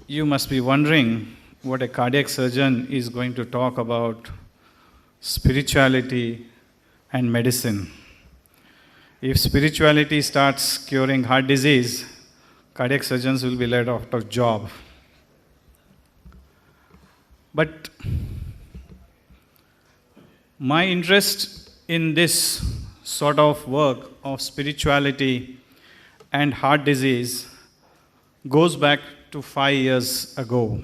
You must be wondering what a cardiac surgeon is going to talk about spirituality and medicine. If spirituality starts curing heart disease, cardiac surgeons will be let out of job. But my interest in this sort of work of spirituality and heart disease goes back to 5 years ago.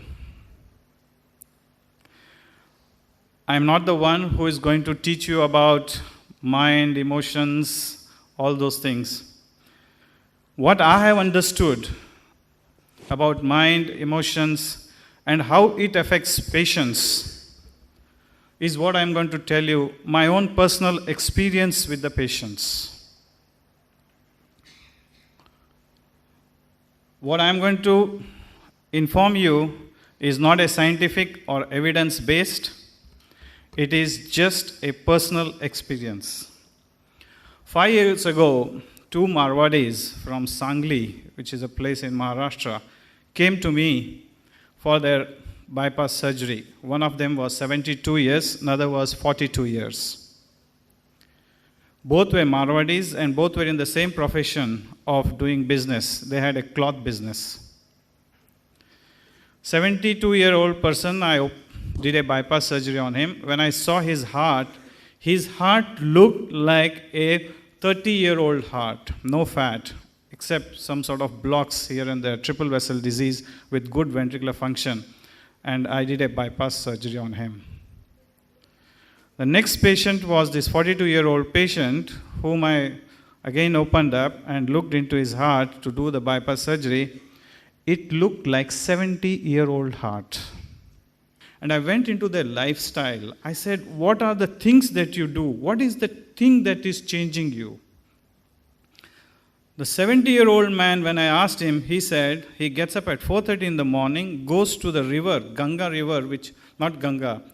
I'm not the one who is going to teach you about mind, emotions, all those things. What I have understood about mind, emotions, and how it affects patients is what I'm going to tell you, my own personal experience with the patients. What I'm going to inform you is not a scientific or evidence-based. It is just a personal experience. 5 years ago, 2 Marwadis from Sangli, which is a place in Maharashtra, came to me for their bypass surgery. One of them was 72 years, another was 42 years. Both were Marwadis and both were in the same profession of doing business. They had a cloth business. 72-year-old person, I did a bypass surgery on him. When I saw his heart looked like a 30-year-old heart, no fat, except some sort of blocks here and there, triple vessel disease with good ventricular function. And I did a bypass surgery on him. The next patient was this 42-year-old patient whom I again opened up and looked into his heart to do the bypass surgery. It looked like 70-year-old heart. And I went into their lifestyle. I said, what are the things that you do? What is the thing that is changing you? The 70-year-old man, when I asked him, he said he gets up at 4:30 in the morning, goes to the river,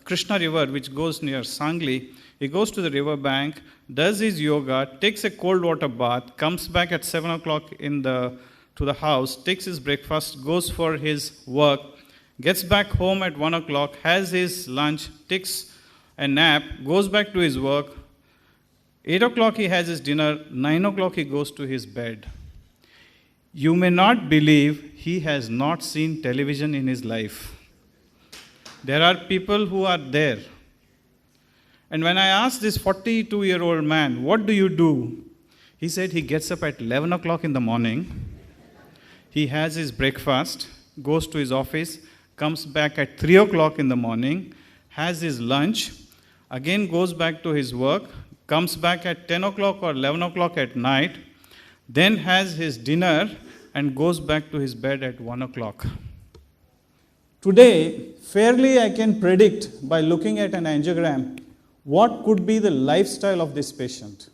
Krishna river, which goes near Sangli. He goes to the river bank, does his yoga, takes a cold water bath, comes back at 7 o'clock to the house, takes his breakfast, goes for his work, gets back home at 1 o'clock, has his lunch, takes a nap, goes back to his work. 8 o'clock he has his dinner, 9 o'clock he goes to his bed. You may not believe he has not seen television in his life. There are people who are there. And when I asked this 42-year-old man, what do you do? He said he gets up at 11 o'clock in the morning, he has his breakfast, goes to his office, comes back at 3 o'clock in the morning, has his lunch, again goes back to his work, comes back at 10 o'clock or 11 o'clock at night, then has his dinner and goes back to his bed at 1 o'clock. Today, fairly I can predict by looking at an angiogram what could be the lifestyle of this patient.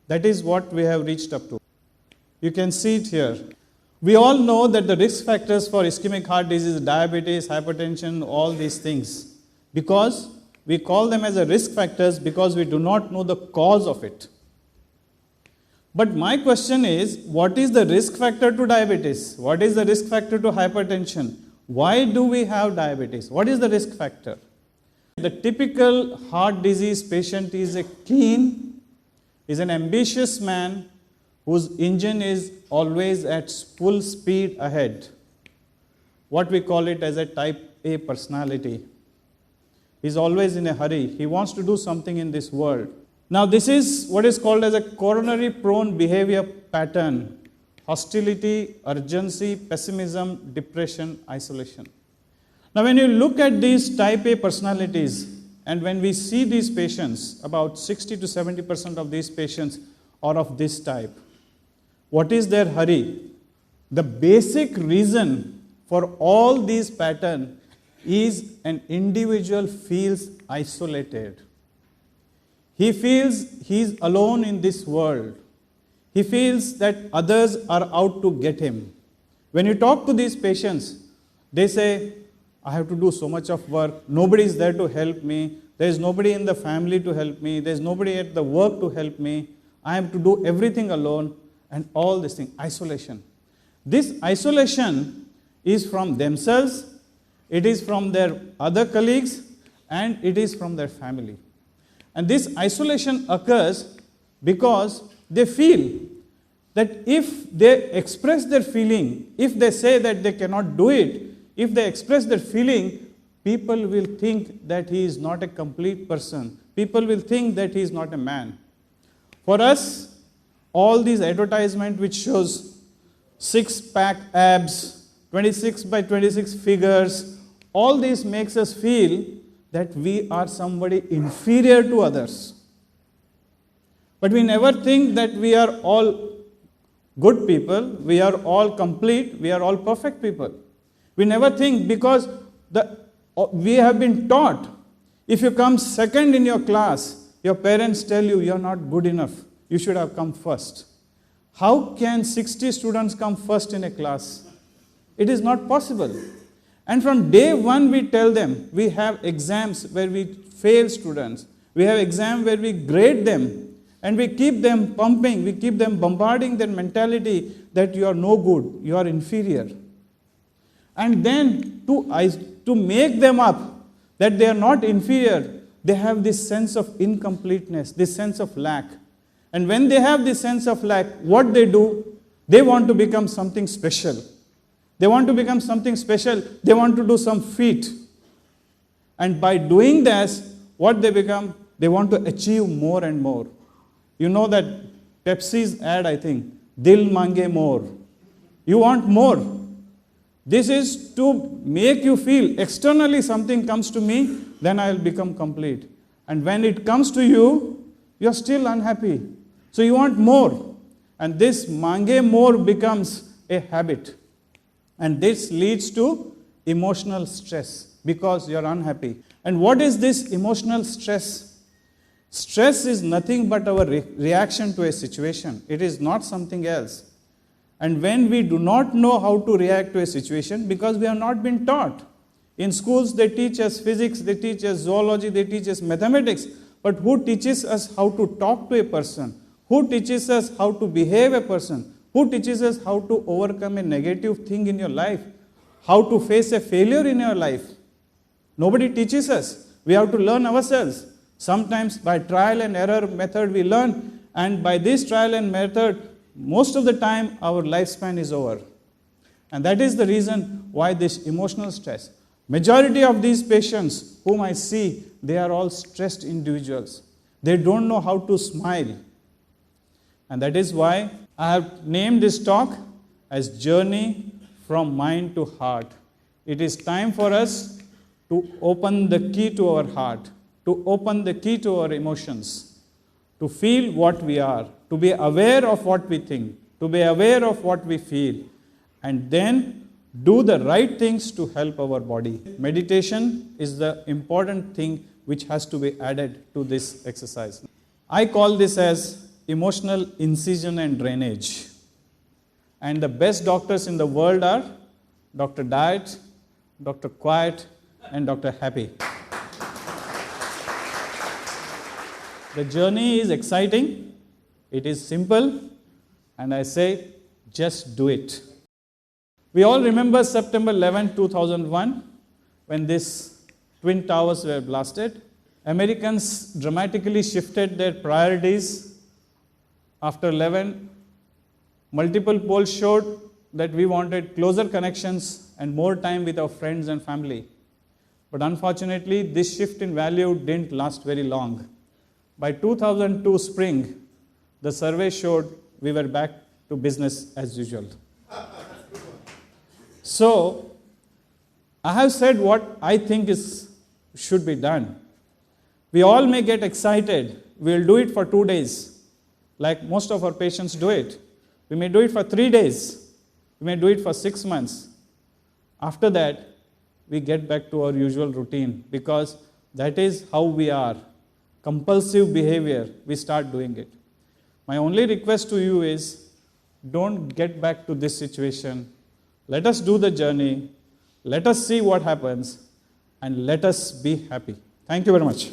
That is what we have reached up to. You can see it here. We all know that the risk factors for ischemic heart disease, diabetes, hypertension, all these things, because we call them as a risk factors because we do not know the cause of it. But my question is, what is the risk factor to diabetes? What is the risk factor to hypertension? Why do we have diabetes? What is the risk factor? The typical heart disease patient is a keen, is an ambitious man whose engine is always at full speed ahead. What we call it as a type A personality. He's always in a hurry. He wants to do something in this world. Now this is what is called as a coronary prone behavior pattern. Hostility, urgency, pessimism, depression, isolation. Now when you look at these type A personalities and when we see these patients, about 60 to 70% of these patients are of this type. What is their hurry? The basic reason for all these patterns is an individual feels isolated. He feels he's alone in this world. He feels that others are out to get him. When you talk to these patients, they say, I have to do so much of work. Nobody is there to help me. There is nobody in the family to help me. There is nobody at the work to help me. I have to do everything alone and all this thing, isolation. This isolation is from themselves, it is from their other colleagues, and it is from their family. And this isolation occurs because they feel that if they express their feeling, if they say that they cannot do it, if they express their feeling, people will think that he is not a complete person. People will think that he is not a man. For us, all these advertisement which shows six-pack abs, 26 by 26 figures, all this makes us feel that we are somebody inferior to others. But we never think that we are all good people, we are all complete, we are all perfect people. We never think, because we have been taught, if you come second in your class, your parents tell you are not good enough, you should have come first. How can 60 students come first in a class? It is not possible. And from day one we tell them, we have exams where we fail students, we have exams where we grade them, and we keep them pumping, we keep them bombarding their mentality that you are no good, you are inferior. And then to make them up that they are not inferior, they have this sense of incompleteness, this sense of lack. And when they have this sense of lack, what they do? They want to become something special. They want to become something special. They want to do some feat. And by doing this, what they become? They want to achieve more and more. You know that Pepsi's ad, I think, Dil Mange More. You want more. This is to make you feel externally something comes to me, then I will become complete. And when it comes to you, you are still unhappy. So you want more. And this mange more becomes a habit. And this leads to emotional stress because you are unhappy. And what is this emotional stress? Stress is nothing but our reaction to a situation. It is not something else. And when we do not know how to react to a situation, because we have not been taught. In schools they teach us physics, they teach us zoology, they teach us mathematics. But who teaches us how to talk to a person? Who teaches us how to behave a person? Who teaches us how to overcome a negative thing in your life? How to face a failure in your life? Nobody teaches us. We have to learn ourselves. Sometimes by trial and error method we learn, and by this trial and method, most of the time our lifespan is over. And that is the reason why this emotional stress. Majority of these patients whom I see, they are all stressed individuals. They don't know how to smile. And that is why I have named this talk as Journey from Mind to Heart. It is time for us to open the key to our heart, to open the key to our emotions, to feel what we are, to be aware of what we think, to be aware of what we feel, and then do the right things to help our body. Meditation is the important thing which has to be added to this exercise. I call this as emotional incision and drainage. And the best doctors in the world are Dr. Diet, Dr. Quiet, and Dr. Happy. The journey is exciting, it is simple, and I say, just do it. We all remember September 11, 2001, when these Twin Towers were blasted. Americans dramatically shifted their priorities. After 11, multiple polls showed that we wanted closer connections and more time with our friends and family. But unfortunately, this shift in value didn't last very long. By 2002 spring, the survey showed we were back to business as usual. So, I have said what I think should be done. We all may get excited. We will do it for 2 days, like most of our patients do it. We may do it for 3 days. We may do it for 6 months. After that, we get back to our usual routine because that is how we are. Compulsive behavior, we start doing it. My only request to you is, don't get back to this situation. Let us do the journey. Let us see what happens. And let us be happy. Thank you very much.